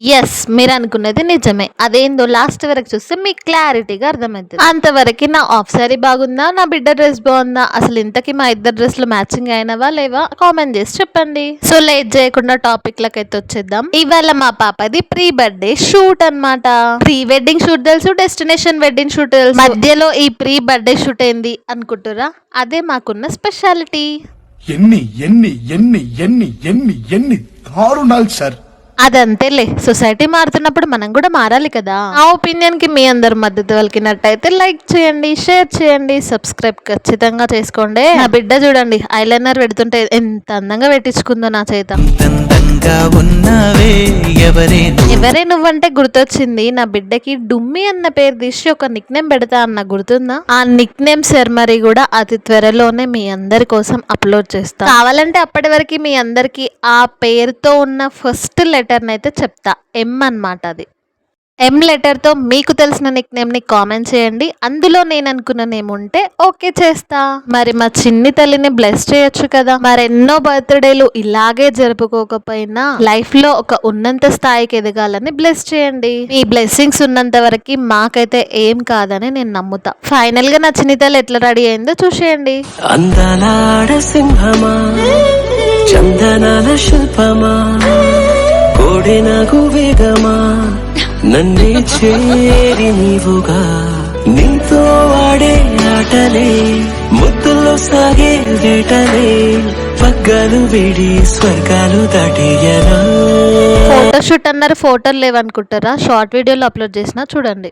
Yes. మీరనుకున్నది నిజమే. అదేందో last వరకు చూస్తే మీకు క్లారిటీగా అర్థమైతది. అంతవరకి నా హాఫ్ సారీ బాగుందా? నా బిడ్డ డ్రెస్ బాగుందా? అసలు ఇంతకి మా ఇద్దరు డ్రెస్‌లు మ్యాచింగ్ అయినవా? లేవా? కామెంట్ చేసి చెప్పండి. సో లేట్ చేయకుండా టాపిక్‌లకైతే వచ్చేద్దాం. ఇవాళ మా పాపది ప్రీ బర్త్‌డే షూట్ అన్నమాట. ప్రీ వెడ్డింగ్ షూట్ తెలుసు, డెస్టినేషన్ వెడ్డింగ్ షూట్ తెలుసు. మధ్యలో ఈ ప్రీ బర్త్‌డే షూట్ ఏంది అనుకుంటుర్రా? అదే మాకున్న స్పెషాలిటీ. ఎన్ని ఎన్ని ఎన్ని ఎన్ని ఎన్ని ఎన్ని దారుణాలు సార్. అదంతేలే, సొసైటీ మారుతున్నప్పుడు మనం కూడా మారాలి కదా. ఆ ఒపీనియన్ కి మీ అందరు మద్దతు పలికినట్టయితే లైక్ చేయండి, షేర్ చేయండి, సబ్స్క్రైబ్ ఖచ్చితంగా చేసుకోండి. నా బిడ్డ చూడండి ఐలైనర్ పెడుతుంటే ఎంత అందంగా పెట్టించుకుందో నా చేత. ఎవరే నువ్వంటే గుర్తొచ్చింది, నా బిడ్డకి డుమ్మి అన్న పేరు తీసి ఒక నిక్ నేమ్ పెడతా అన్న గుర్తుందా? ఆ నిక్ నేమ్ సెరమరీ కూడా అతి త్వరలోనే మీ అందరి కోసం అప్లోడ్ చేస్తా. కావాలంటే అప్పటి వరకు మీ అందరికి ఆ పేరుతో ఉన్న ఫస్ట్ లెటర్ నైతే చెప్తా. ఎం అన్నమాట. అది ఎం లెటర్ తో మీకు తెలిసిన నిక్ నేమ్ ని కామెంట్ చేయండి. అందులో నేను అనుకున్న నేమ్ ఉంటే ఓకే చేస్తా. మరి మా చిన్ని తల్లిని బ్లెస్ చేయొచ్చు కదా. మరెన్నో బర్త్డేలు ఇలాగే జరుపుకోకపోయినా లైఫ్ లో ఒక ఉన్నంత స్థాయికి ఎదగాలని బ్లెస్ చేయండి. మీ బ్లెస్సింగ్స్ ఉన్నంత వరకు మాకైతే ఏం కాదని నేను నమ్ముతా. ఫైనల్ గా నా చిన్ని తల్లి ఎట్లా రెడీ అయిందో చూసేయండి. చందనాల శిల్పమా కోడినగు వేగమా నన్నే చేరి నీవుగా నీతో ఆడే ఆటలే ముద్దుల్లో సాగే వేటలే పగ్గాలు వేడి స్వర్గాలు దాటేయనా. ఫోటోషూట్ అన్నారు, ఫోటోలు లేవనుకుంటారా? షార్ట్ వీడియోలో అప్లోడ్ చేసినా చూడండి.